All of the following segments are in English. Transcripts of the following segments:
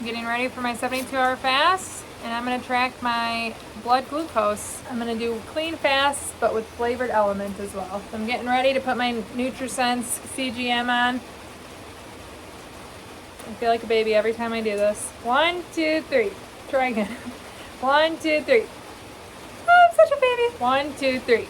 I'm getting ready for my 72-hour fast, and I'm gonna track my blood glucose. I'm gonna do clean fast, but with flavored element as well. So I'm getting ready to put my NutriSense CGM on. I feel like a baby every time I do this. 1, 2, 3. Try again. 1, 2, 3. Oh, I'm such a baby. 1, 2, 3.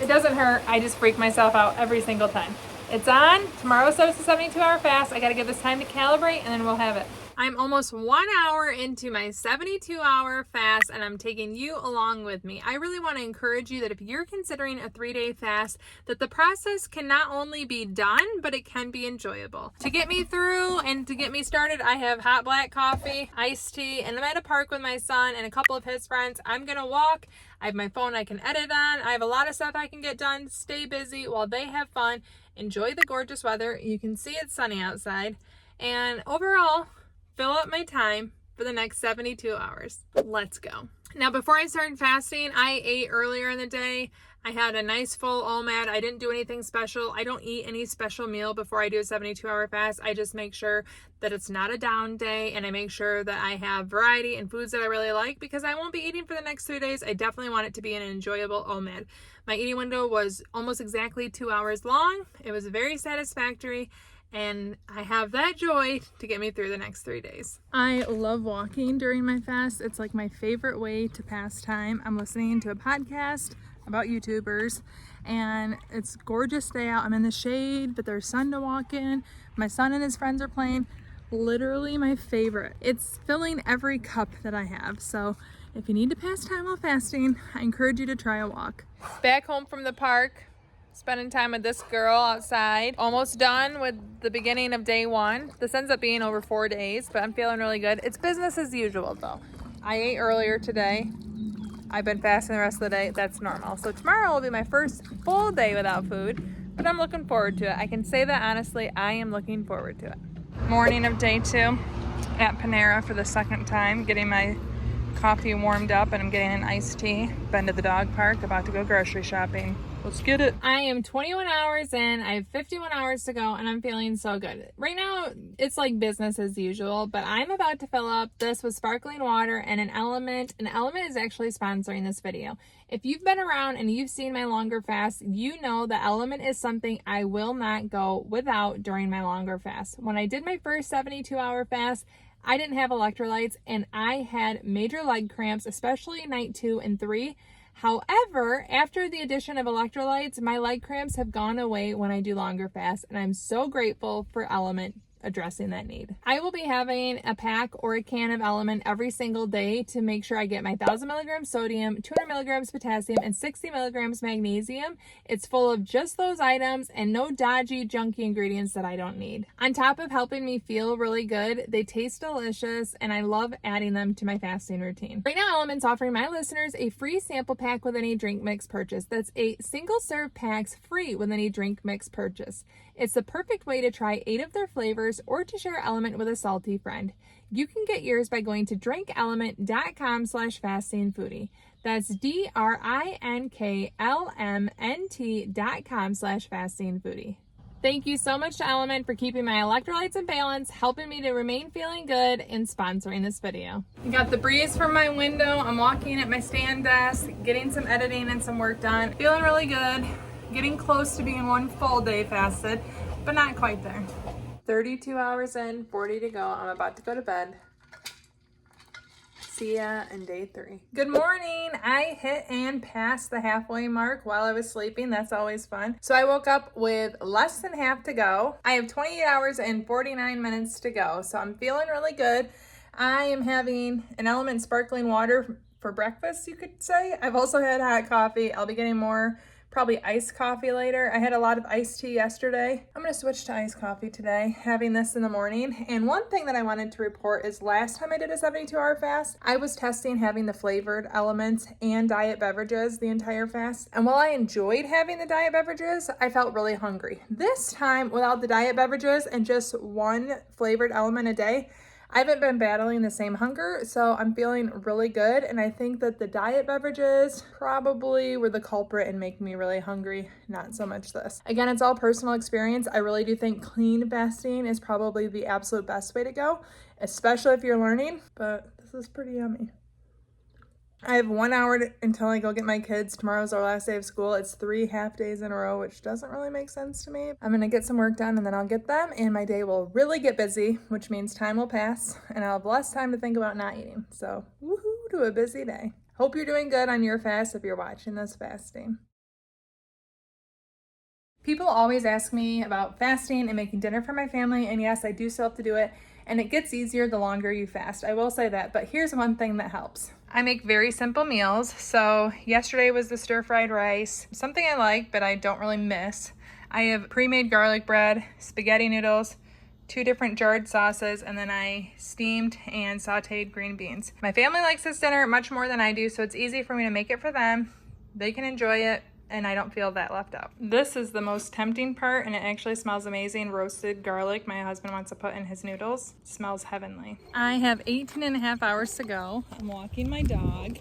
It doesn't hurt. I just freak myself out every single time. It's on. Tomorrow starts the 72-hour fast. I gotta give this time to calibrate and then we'll have it. I'm almost 1 hour into my 72-hour fast and I'm taking you along with me. I really want to encourage you that if you're considering a 3-day fast, that the process can not only be done, but it can be enjoyable. To get me through and to get me started, I have hot black coffee, iced tea, and I'm at a park with my son and a couple of his friends. I'm gonna walk. I have my phone I can edit on. I have a lot of stuff I can get done. Stay busy while they have fun. Enjoy the gorgeous weather. You can see it's sunny outside. And overall, fill up my time for the next 72 hours. Let's go. Now, before I started fasting, I ate earlier in the day. I had a nice full OMAD. I didn't do anything special. I don't eat any special meal before I do a 72-hour fast. I just make sure that it's not a down day, and I make sure that I have variety and foods that I really like because I won't be eating for the next 3 days. I definitely want it to be an enjoyable OMAD. My eating window was almost exactly 2 hours long. It was very satisfactory. And I have that joy to get me through the next 3 days. I love walking during my fast. It's like my favorite way to pass time. I'm listening to a podcast about YouTubers and it's a gorgeous day out. I'm in the shade, but there's sun to walk in. My son and his friends are playing. Literally my favorite. It's filling every cup that I have. So if you need to pass time while fasting, I encourage you to try a walk. Back home from the park, spending time with this girl outside. Almost done with the beginning of day 1. This ends up being over 4 days, but I'm feeling really good. It's business as usual though. I ate earlier today. I've been fasting the rest of the day. That's normal. So tomorrow will be my first full day without food, but I'm looking forward to it. I can say that honestly, I am looking forward to it. Morning of day 2 at Panera for the second time, getting my coffee warmed up and I'm getting an iced tea. Been to the dog park, about to go grocery shopping. Let's get it. I am 21 hours in. I have 51 hours to go and I'm feeling so good. Right now, it's like business as usual, but I'm about to fill up this with sparkling water and an LMNT. An LMNT is actually sponsoring this video. If you've been around and you've seen my longer fast, you know that LMNT is something I will not go without during my longer fast. When I did my first 72-hour fast, I didn't have electrolytes and I had major leg cramps, especially night 2 and 3. However, after the addition of electrolytes, my leg cramps have gone away when I do longer fasts, and I'm so grateful for LMNT addressing that need. I will be having a pack or a can of LMNT every single day to make sure I get my 1,000 milligrams sodium, 200 milligrams potassium, and 60 milligrams magnesium. It's full of just those items and no dodgy, junky ingredients that I don't need. On top of helping me feel really good, they taste delicious, and I love adding them to my fasting routine. Right now, LMNT's offering my listeners a free sample pack with any drink mix purchase. That's 8 single-serve packs free with any drink mix purchase. It's the perfect way to try 8 of their flavors or to share LMNT with a salty friend. You can get yours by going to drinkelement.com/fastingfoodie. That's DRINKLMNT.com/fastingfoodie. Thank you so much to LMNT for keeping my electrolytes in balance, helping me to remain feeling good, and sponsoring this video. I got the breeze from my window. I'm walking at my stand desk, getting some editing and some work done. Feeling really good. Getting close to being 1 full day fasted, but not quite there. 32 hours in, 40 to go. I'm about to go to bed. See ya in day 3. Good morning. I hit and passed the halfway mark while I was sleeping. That's always fun. So I woke up with less than half to go. I have 28 hours and 49 minutes to go. So I'm feeling really good. I am having an LMNT Sparkling water for breakfast, you could say. I've also had hot coffee. I'll be getting more probably iced coffee later. I had a lot of iced tea yesterday. I'm gonna switch to iced coffee today, having this in the morning. And one thing that I wanted to report is last time I did a 72-hour fast, I was testing having the flavored elements and diet beverages the entire fast. And while I enjoyed having the diet beverages, I felt really hungry. This time, without the diet beverages and just 1 flavored element a day, I haven't been battling the same hunger, so I'm feeling really good. And I think that the diet beverages probably were the culprit in making me really hungry, not so much this. Again, it's all personal experience. I really do think clean fasting is probably the absolute best way to go, especially if you're learning, but this is pretty yummy. I have 1 hour until I go get my kids. Tomorrow's our last day of school. It's 3 half days in a row, which doesn't really make sense to me. I'm gonna get some work done and then I'll get them, and my day will really get busy, which means time will pass and I'll have less time to think about not eating. So woohoo to a busy day. Hope you're doing good on your fast if you're watching this fasting. People always ask me about fasting and making dinner for my family, and yes, I do still have to do it, and it gets easier the longer you fast. I will say that, but here's one thing that helps. I make very simple meals. So yesterday was the stir-fried rice, something I like, but I don't really miss. I have pre-made garlic bread, spaghetti noodles, 2 different jarred sauces, and then I steamed and sauteed green beans. My family likes this dinner much more than I do, so it's easy for me to make it for them. They can enjoy it, and I don't feel that left out. This is the most tempting part, and it actually smells amazing. Roasted garlic my husband wants to put in his noodles. It smells heavenly. I have 18 and a half hours to go. I'm walking my dog,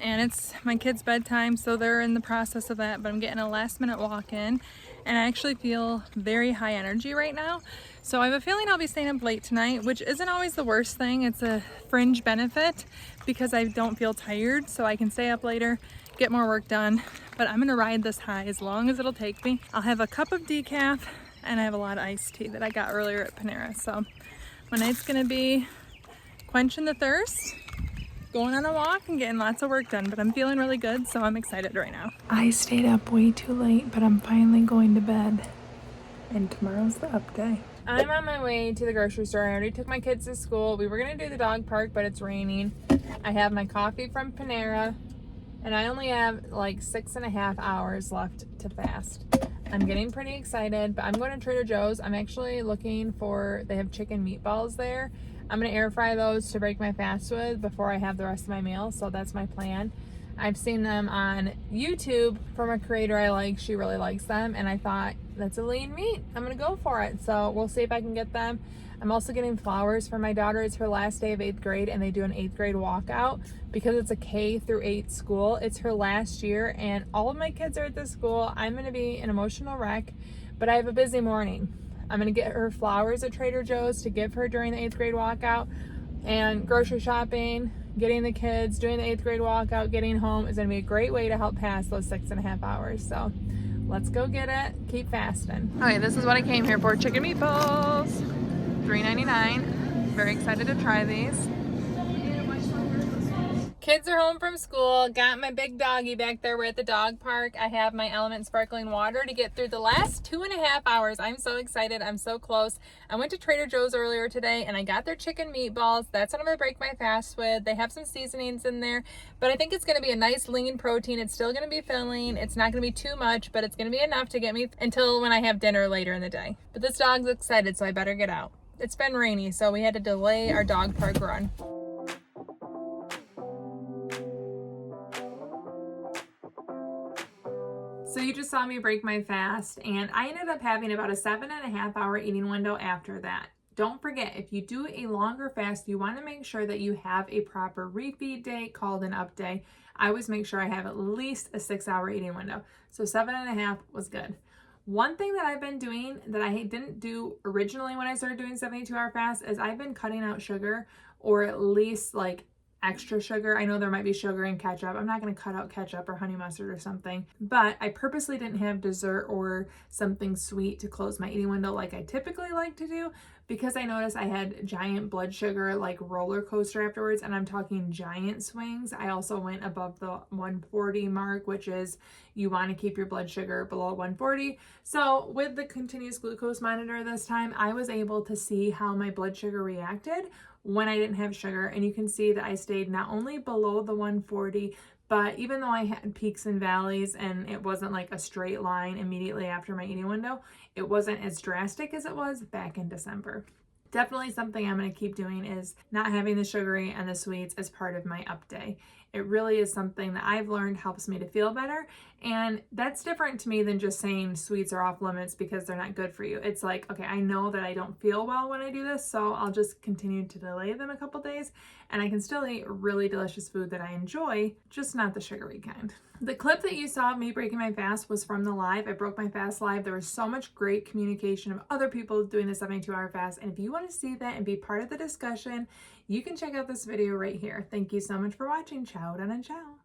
and it's my kids' bedtime, so they're in the process of that, but I'm getting a last minute walk in, and I actually feel very high energy right now. So I have a feeling I'll be staying up late tonight, which isn't always the worst thing. It's a fringe benefit because I don't feel tired, so I can stay up later, get more work done. But I'm gonna ride this high as long as it'll take me. I'll have a cup of decaf, and I have a lot of iced tea that I got earlier at Panera. So my night's gonna be quenching the thirst, going on a walk, and getting lots of work done. But I'm feeling really good, so I'm excited right now. I stayed up way too late, but I'm finally going to bed. And tomorrow's the up day. I'm on my way to the grocery store. I already took my kids to school. We were gonna do the dog park, but it's raining. I have my coffee from Panera, and I only have like 6.5 hours left to fast. I'm getting pretty excited, but I'm going to Trader Joe's. I'm actually looking for, they have chicken meatballs there. I'm going to air fry those to break my fast with before I have the rest of my meal. So that's my plan. I've seen them on YouTube from a creator I like. She really likes them, and I thought that's a lean meat. I'm going to go for it. So we'll see if I can get them. I'm also getting flowers for my daughter. It's her last day of 8th grade, and they do an 8th grade walkout because it's a K through 8 school. It's her last year, and all of my kids are at this school. I'm going to be an emotional wreck, but I have a busy morning. I'm going to get her flowers at Trader Joe's to give her during the 8th grade walkout, and grocery shopping, getting the kids, doing the 8th grade walkout, getting home is going to be a great way to help pass those 6.5 hours. So let's go get it. Keep fasting. Okay, this is what I came here for. Chicken meatballs. $3.99. Very excited to try these. Kids are home from school. Got my big doggy back there. We're at the dog park. I have my LMNT Sparkling water to get through the last 2.5 hours. I'm so excited. I'm so close. I went to Trader Joe's earlier today and I got their chicken meatballs. That's what I'm going to break my fast with. They have some seasonings in there, but I think it's going to be a nice lean protein. It's still going to be filling. It's not going to be too much, but it's going to be enough to get me until when I have dinner later in the day. But this dog's excited, so I better get out. It's been rainy, so we had to delay our dog park run. So you just saw me break my fast, and I ended up having about a 7.5 hour eating window after that. Don't forget, if you do a longer fast, you want to make sure that you have a proper refeed day called an up day. I always make sure I have at least a 6-hour eating window. So 7.5 was good. One thing that I've been doing that I didn't do originally when I started doing 72-hour fast is I've been cutting out sugar, or at least like extra sugar. I know there might be sugar in ketchup. I'm not going to cut out ketchup or honey mustard or something, but I purposely didn't have dessert or something sweet to close my eating window like I typically like to do, because I noticed I had giant blood sugar like roller coaster afterwards, and I'm talking giant swings. I also went above the 140 mark, which is you want to keep your blood sugar below 140. So with the continuous glucose monitor this time, I was able to see how my blood sugar reacted when I didn't have sugar, and you can see that I stayed not only below the 140, but even though I had peaks and valleys and it wasn't like a straight line immediately after my eating window, it wasn't as drastic as it was back in December. Definitely something I'm going to keep doing is not having the sugary and the sweets as part of my up day. It really is something that I've learned helps me to feel better. And that's different to me than just saying sweets are off limits because they're not good for you. It's like, okay, I know that I don't feel well when I do this, so I'll just continue to delay them a couple days and I can still eat really delicious food that I enjoy, just not the sugary kind. The clip that you saw of me breaking my fast was from the live. I broke my fast live. There was so much great communication of other people doing the 72-hour fast. And if you want to see that and be part of the discussion, you can check out this video right here. Thank you so much for watching. Ciao, and ciao.